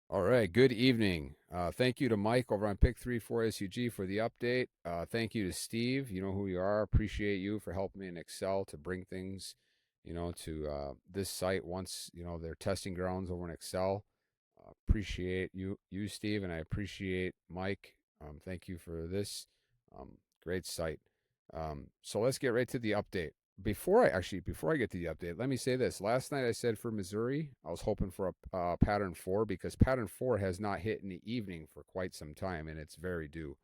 All right, good evening. Thank you to Mike over on Pick 3 4 SUG for the update. Thank you to Steve. You know who you are. Appreciate you for helping me in Excel to bring things, to this site once, their testing grounds over in Excel. Appreciate you, Steve, and I appreciate Mike. Thank you for this. Great site. So let's get right to the update. Before I get to the update, let me say this. Last night I said for Missouri, I was hoping for a pattern 4 because pattern 4 has not hit in the evening for quite some time and it's very due.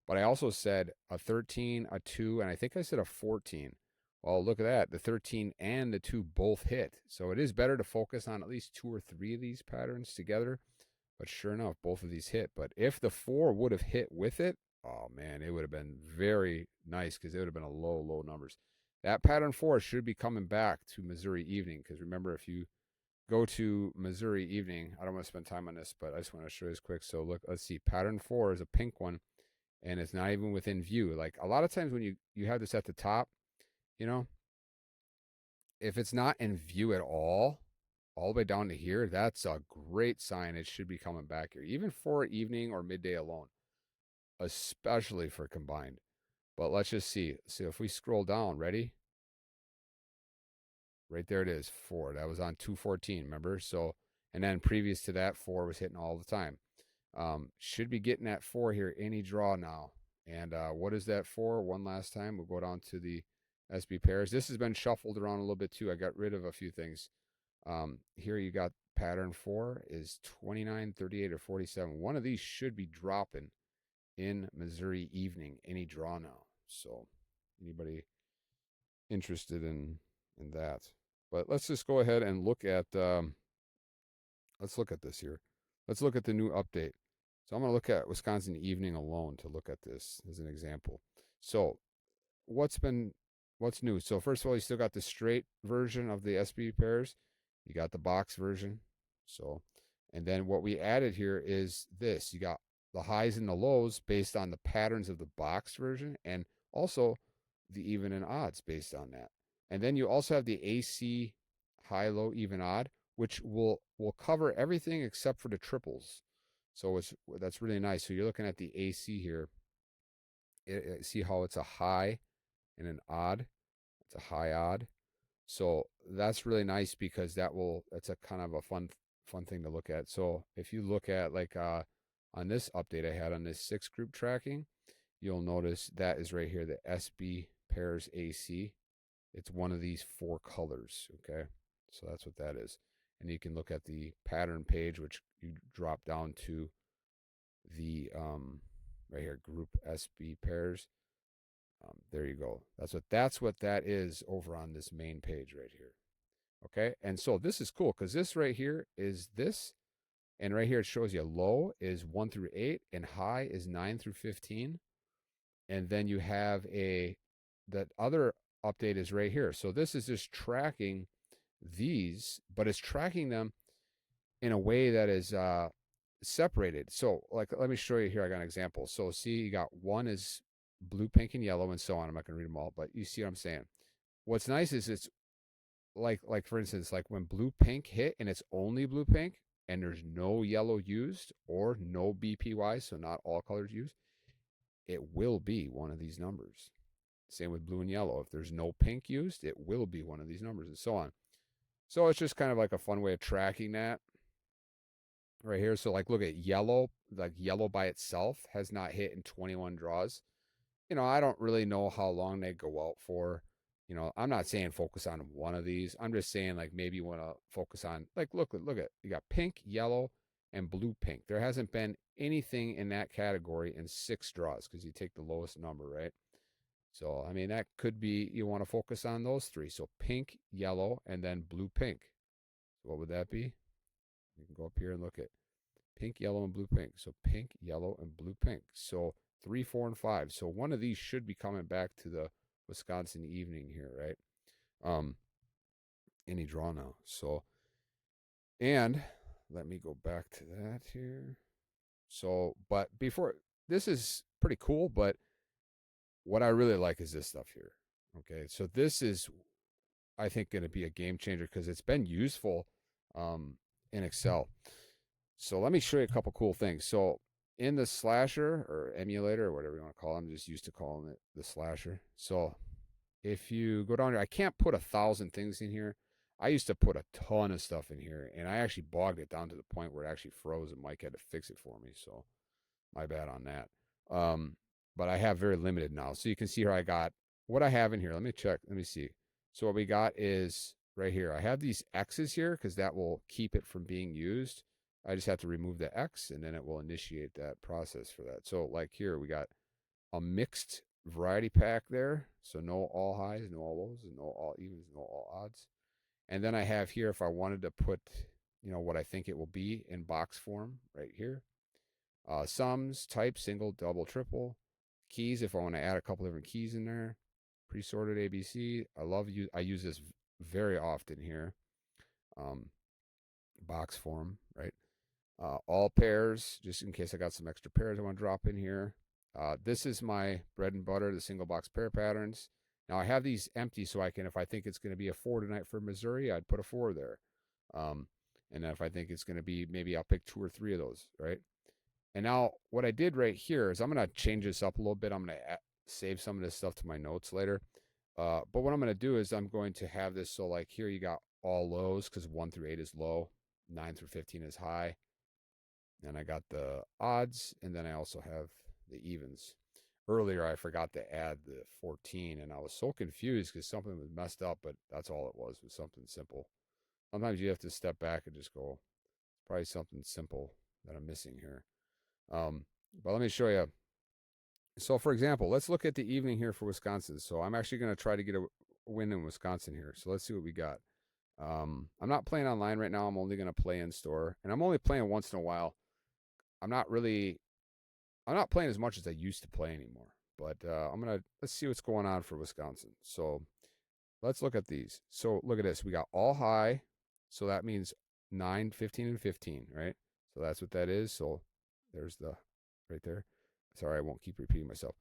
But I also said a 13, a 2, and I think I said a 14. Well, look at that. The 13 and the 2 both hit. So it is better to focus on at least 2 or 3 of these patterns together. But sure enough, both of these hit. But if the 4 would have hit with it, oh man, it would have been very nice because it would have been a low numbers. That pattern 4 should be coming back to Missouri evening because remember, if you go to Missouri evening, I don't want to spend time on this, but I just want to show you this quick. So look, let's see. Pattern 4 is a pink one and it's not even within view. Like a lot of times when you have this at the top, you know, if it's not in view at all the way down to here, that's a great sign. It should be coming back here, even for evening or midday alone, especially for combined. But let's just see. So if we scroll down, ready? Right there it is, 4. That was on 214, remember? So, and then previous to that, 4 was hitting all the time. Should be getting that 4 here any draw now. And what is that for? One last time, we'll go down to the SB pairs. This has been shuffled around a little bit too. I got rid of a few things. Here you got pattern 4 is 29, 38, or 47. One of these should be dropping in Missouri evening, any draw now. So, anybody interested in that? But let's just go ahead and let's look at this here. Let's look at the new update. So I'm going to look at Wisconsin evening alone to look at this as an example. So what's new? So first of all, you still got the straight version of the SB pairs. You got the box version. So, and then what we added here is this. You got the highs and the lows based on the patterns of the box version and also the even and odds based on that. And then you also have the AC high, low, even, odd, which will cover everything except for the triples. So that's really nice. So you're looking at the AC here. See how it's a high and an odd. It's a high odd. So that's really nice because that's a kind of a fun thing to look at. So if you look at like on this update I had on this 6 group tracking, you'll notice that is right here, the SB pairs AC. It's one of these 4 colors, okay? So that's what that is. And you can look at the pattern page, which you drop down to the right here, group SB pairs. There you go. That's what that is over on this main page right here. Okay, and so this is cool because this right here is this, and right here it shows you low is 1 through 8, and high is 9 through 15, and then you have that other update is right here. So this is just tracking these, but it's tracking them in a way that is separated. So like, let me show you here. I got an example. So see, you got one is blue, pink, and yellow, and so on. I'm not going to read them all, but you see what I'm saying. What's nice is it's like for instance, like when blue pink hit and it's only blue pink and there's no yellow used or no BPY, so not all colors used, it will be one of these numbers. Same with blue and yellow. If there's no pink used, it will be one of these numbers, and so on. So it's just kind of like a fun way of tracking that right here. So like look at yellow, like yellow by itself has not hit in 21 draws. I don't really know how long they go out for. I'm not saying focus on one of these. I'm just saying like maybe you want to focus on like look at you got pink, yellow, and blue pink. There hasn't been anything in that category in 6 draws because you take the lowest number, right? So I mean that could be you want to focus on those 3. So pink, yellow, and then blue pink. So what would that be? You can go up here and look at pink, yellow, and blue pink. So pink, yellow, and blue pink. So 3, 4, and 5. So one of these should be coming back to the Wisconsin evening here, right? Any draw now. So, and let me go back to that here. So, but before this is pretty cool, but what I really like is this stuff here. Okay, so this is, I think, going to be a game changer because it's been useful in Excel. So let me show you a couple cool things. So in the slasher or emulator or whatever you want to call it, I'm just used to calling it the slasher. So if you go down here, I can't put 1,000 things in here. I used to put a ton of stuff in here, and I actually bogged it down to the point where it actually froze, and Mike had to fix it for me. So my bad on that. Um, but I have very limited now. So you can see here I got what I have in here. Let me check. Let me see. So what we got is right here. I have these X's here because that will keep it from being used. I just have to remove the X and then it will initiate that process for that. So like here we got a mixed variety pack there. So no all highs, no all lows, no all evens, no all odds. And then I have here if I wanted to put, what I think it will be in box form right here. Sums, type, single, double, triple. Keys, if I want to add a couple different keys in there. Pre-sorted ABC. I use this very often here. Um, Box form, right? All pairs, just in case I got some extra pairs I want to drop in here. This is my bread and butter, the single box pair patterns. Now I have these empty so I can, if I think it's going to be a 4 tonight for Missouri, I'd put a 4 there. And then if I think it's going to be, maybe I'll pick 2 or 3 of those, right? And now what I did right here is I'm going to change this up a little bit. I'm going to save some of this stuff to my notes later. But what I'm going to do is I'm going to have this. So like here you got all lows because 1 through 8 is low. 9 through 15 is high. And I got the odds. And then I also have the evens. Earlier, I forgot to add the 14. And I was so confused because something was messed up. But that's all it was something simple. Sometimes you have to step back and just go, it's probably something simple that I'm missing here. But let me show you. So, for example, let's look at the evening here for Wisconsin. So, I'm actually going to try to get a win in Wisconsin here. So, let's see what we got. I'm not playing online right now. I'm only going to play in store, and I'm only playing once in a while. I'm not playing as much as I used to play anymore. But let's see what's going on for Wisconsin. So, let's look at these. So, look at this. We got all high. So, that means 9, 15, and 15, right? So, that's what that is. So, there's the right there. Sorry, I won't keep repeating myself.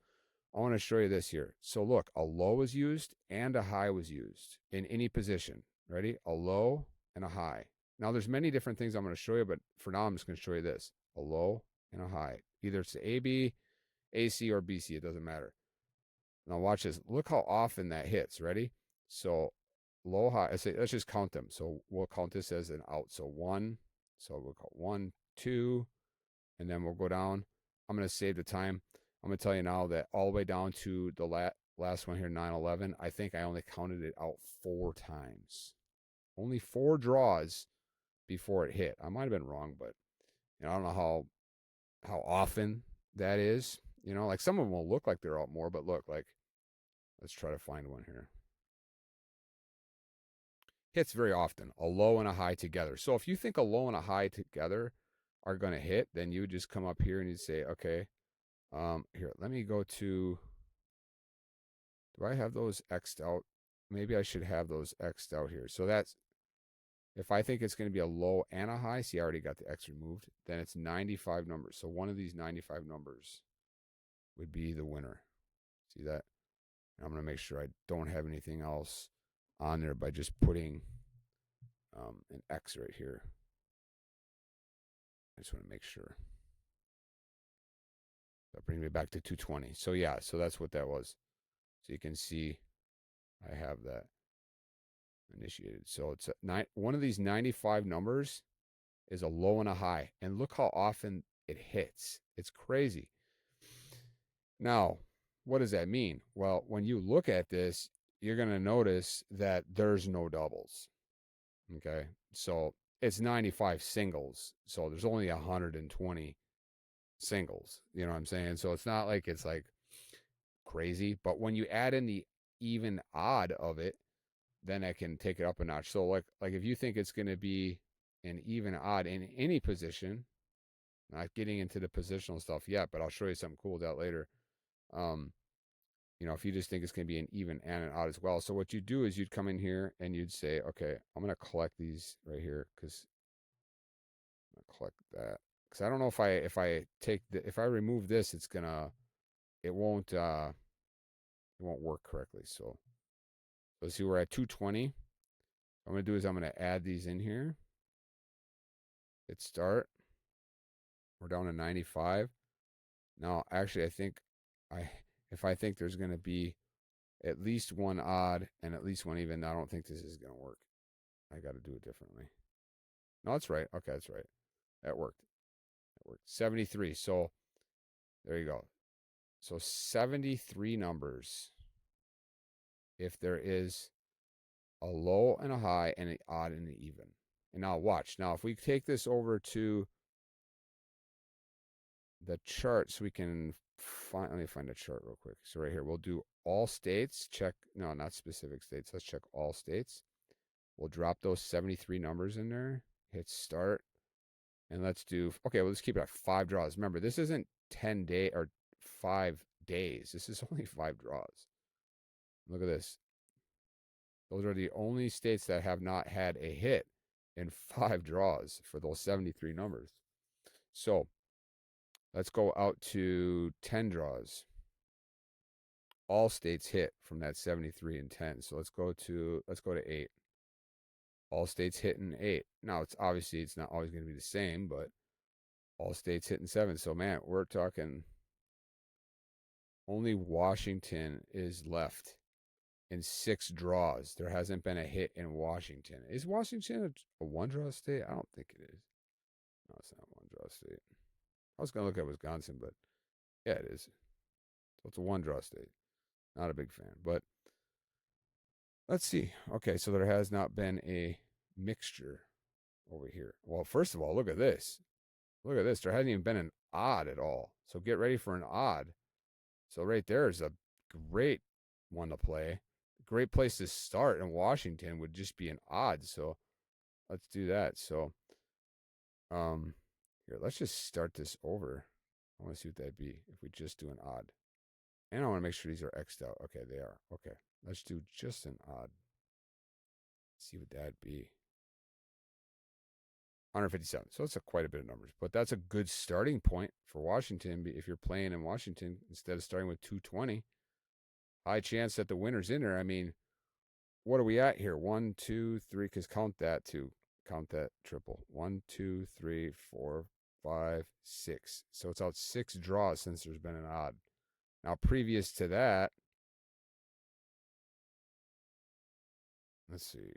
I want to show you this here. So look, a low was used and a high was used in any position. Ready? A low and a high. Now there's many different things I'm going to show you, but for now I'm just going to show you this. A low and a high. Either it's AB, AC, or BC. It doesn't matter. Now watch this. Look how often that hits. Ready? So low, high. Let's just count them. So we'll count this as an out. So 1. So we'll call 1, 2, and then we'll go down. I'm going to save the time. I'm going to tell you now that all the way down to the last one here, 9/11, I think I only counted it out 4 times. Only 4 draws before it hit. I might have been wrong, but I don't know how often that is. Like some of them will look like they're out more, but look, like, let's try to find one here. Hits very often, a low and a high together. So if you think a low and a high together are going to hit, then you would just come up here and you'd say, okay, here, let me go to, do I have those X'd out? Maybe I should have those X'd out here. So that's, if I think it's going to be a low and a high, see, I already got the X removed, then it's 95 numbers. So one of these 95 numbers would be the winner. See that? And I'm going to make sure I don't have anything else on there by just putting an X right here. I just want to make sure. That brings me back to 220. So yeah, so that's what that was. So you can see I have that initiated. So it's one of these 95 numbers is a low and a high. And look how often it hits. It's crazy. Now, what does that mean? Well, when you look at this, you're going to notice that there's no doubles. Okay. So it's 95 singles. So there's only 120 singles. You know what I'm saying? So it's not like it's like crazy. But when you add in the even odd of it, then I can take it up a notch. So like if you think it's going to be an even odd in any position, not getting into the positional stuff yet, but I'll show you something cool with that later. If you just think it's going to be an even and an odd as well. So what you do is you'd come in here and you'd say, okay, I'm going to collect these right here because I'm going to collect that. Because I don't know if I remove this, it won't work correctly. So let's see, we're at 220. What I'm going to do is I'm going to add these in here. Hit start. We're down to 95. Now, actually, I if I think there's going to be at least one odd and at least one even, I don't think this is going to work. I got to do it differently. No, that's right. Okay, that's right. That worked. That worked. 73. So there you go. So 73 numbers. If there is a low and a high and an odd and an even. And now watch. Now, if we take this over to the chart so we can find, let me find a chart real quick. So right here, we'll do all states, check, no, not specific states. Let's check all states. We'll drop those 73 numbers in there, hit start, and let's do, okay, well, let's keep it at 5 draws. Remember, this isn't 10 day or 5 days. This is only 5 draws. Look at this. Those are the only states that have not had a hit in 5 draws for those 73 numbers. So let's go out to 10 draws. All states hit from that 73 and 10. So let's go to 8. All states hit in 8. Now it's obviously it's not always going to be the same, but all states hit in 7. So man, we're talking only Washington is left in 6 draws. There hasn't been a hit in Washington. Is Washington a one-draw state? I don't think it is. No, it's not a one-draw state. I was going to look at Wisconsin, but yeah, it is. So it's a one-draw state. Not a big fan, but let's see. Okay, so there has not been a mixture over here. Well, first of all, look at this. Look at this. There hasn't even been an odd at all. So get ready for an odd. So right there is a great one to play. Great place to start in Washington would just be an odd. So let's do that. So here, let's just start this over. I want to see what that'd be if we just do an odd. And I want to make sure these are X'd out. Okay, they are. Okay, let's do just an odd. See what that'd be. 157. So that's quite a bit of numbers, but that's a good starting point for Washington. If you're playing in Washington, instead of starting with 220, high chance that the winner's in there. I mean, what are we at here? 1, 2, 3, because count that triple. 1, 2, 3, 4, 5, 6. So it's out 6 draws since there's been an odd. Now, previous to that, let's see,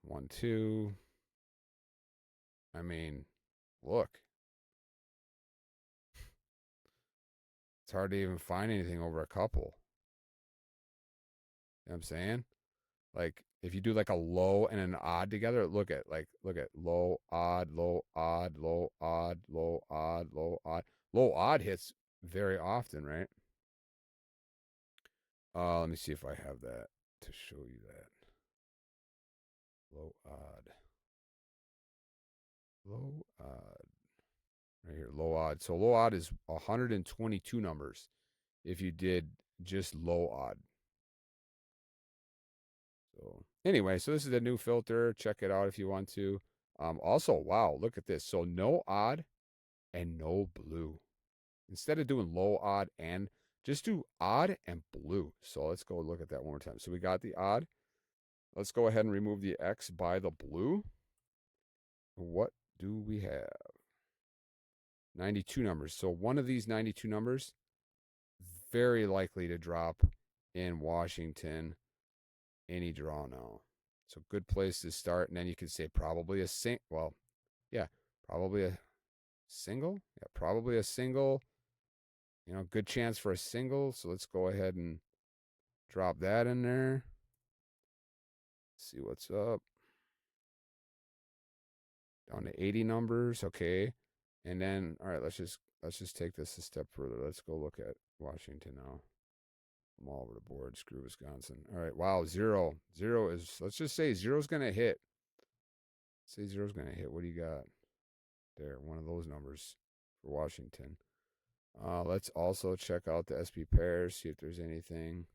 1, 2. I mean, look. It's hard to even find anything over a couple. You know what I'm saying? Like if you do like a low and an odd together, look at low, odd, low, odd, low, odd, low, odd, low, odd. Low odd hits very often, right? Let me see if I have that to show you that. Low odd. Low odd. Right here, low odd. So low odd is 122 numbers if you did just low odd. So anyway, so this is a new filter. Check it out if you want to. Also, wow, look at this. So no odd and no blue. Instead of doing low odd and just do odd and blue. So let's go look at that one more time. So we got the odd. Let's go ahead and remove the X by the blue. What do we have? 92 numbers. So one of these 92 numbers, very likely to drop in Washington any draw now. So good place to start. And then you can say probably a probably a single. Yeah, probably a single. You know, good chance for a single. So let's go ahead and drop that in there. See what's up. Down to 80 numbers. Okay. And then, all right, let's just take this a step further. Let's go look at Washington now. I'm all over the board. Screw Wisconsin. All right. Wow. 0. 0 is, let's just say 0's going to hit. Say 0's going to hit. What do you got? There. One of those numbers for Washington. Let's also check out the SP pairs, see if there's anything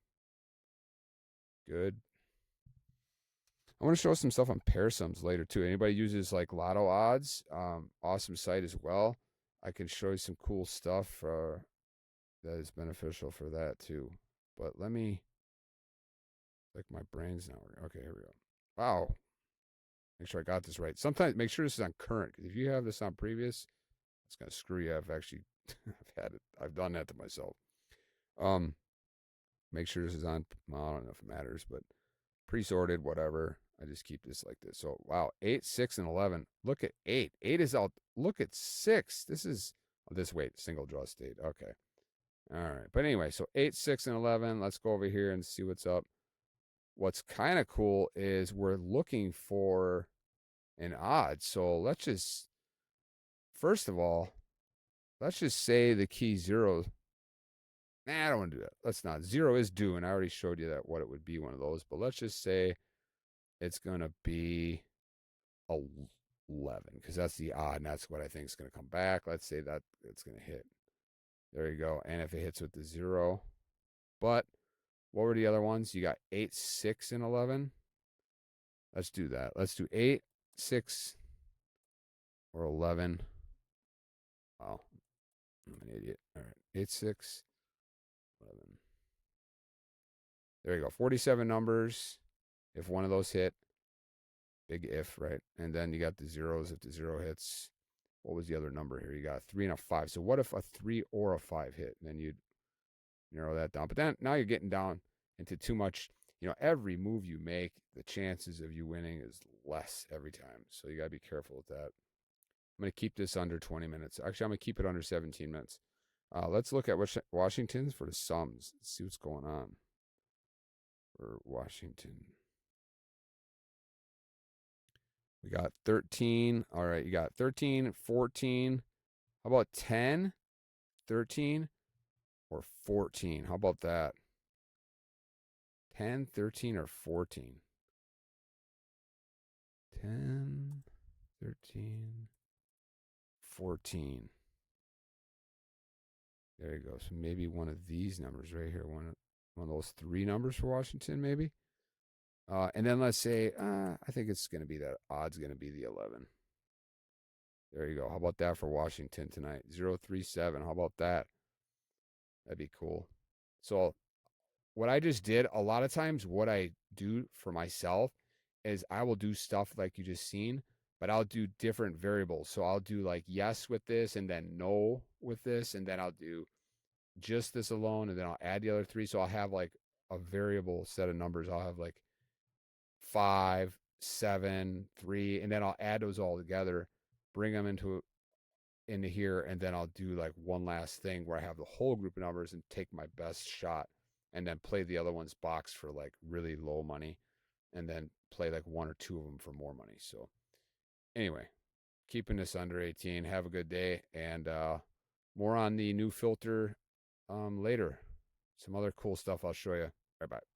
good. I want to show some stuff on pair sums later too. Anybody uses like Lotto odds? Awesome site as well. I can show you some cool stuff that is beneficial for that too. But let me, like my brain's not working. Okay, here we go. Wow. Make sure I got this right. Sometimes make sure this is on current, because if you have this on previous, It's gonna screw you. I've actually I've done that to myself. Um, make sure this is on. Well, I don't know if it matters, but pre-sorted, whatever. I just keep this like this. So wow, 8, 6, and 11. Look at 8. 8 is out. Look at 6. This is this wait single draw state. Okay, all right. But anyway, so 8, 6, and 11. Let's go over here and see what's up. What's kind of cool is we're looking for an odd. So let's just first of all, let's just say the key 0. Nah, I don't want to do that. Let's not. 0 is due, and I already showed you that what it would be one of those. But let's just say it's gonna be 11 because that's the odd, and that's what I think is gonna come back. Let's say that it's gonna hit. There you go. And if it hits with the 0, but what were the other ones? You got 8, 6, and 11. Let's do that. Let's do 8, 6, or 11. Wow, I'm an idiot. All right, 8, 6, 11. There you go. 47 numbers. If one of those hit, big if, right? And then you got the zeros. If the 0 hits, what was the other number here? You got a 3 and a 5. So what if a 3 or a 5 hit? And then you'd narrow that down. But then now you're getting down into too much. Every move you make, the chances of you winning is less every time. So you got to be careful with that. I'm going to keep this under 20 minutes. Actually, I'm going to keep it under 17 minutes. Let's look at Washington's for the sums. Let's see what's going on for Washington. We got 13. All right, you got 13, 14. How about 10, 13, or 14? How about that? 10, 13, or 14? 10, 13, 14. There you go. So maybe one of these numbers right here. One of those 3 numbers for Washington, maybe. And then let's say, I think it's going to be that odd's going to be the 11. There you go. How about that for Washington tonight? 037. How about that? That'd be cool. So what I just did, a lot of times what I do for myself is I will do stuff like you just seen, but I'll do different variables. So I'll do like yes with this and then no with this, and then I'll do just this alone, and then I'll add the other 3. So I'll have like a variable set of numbers. I'll have like 5, 7, 3, and then I'll add those all together, bring them into here, and then I'll do like one last thing where I have the whole group of numbers and take my best shot, and then play the other one's box for like really low money, and then play like 1 or 2 of them for more money. So anyway, keeping this under 18. Have a good day, and more on the new filter later. Some other cool stuff I'll show you. Bye bye.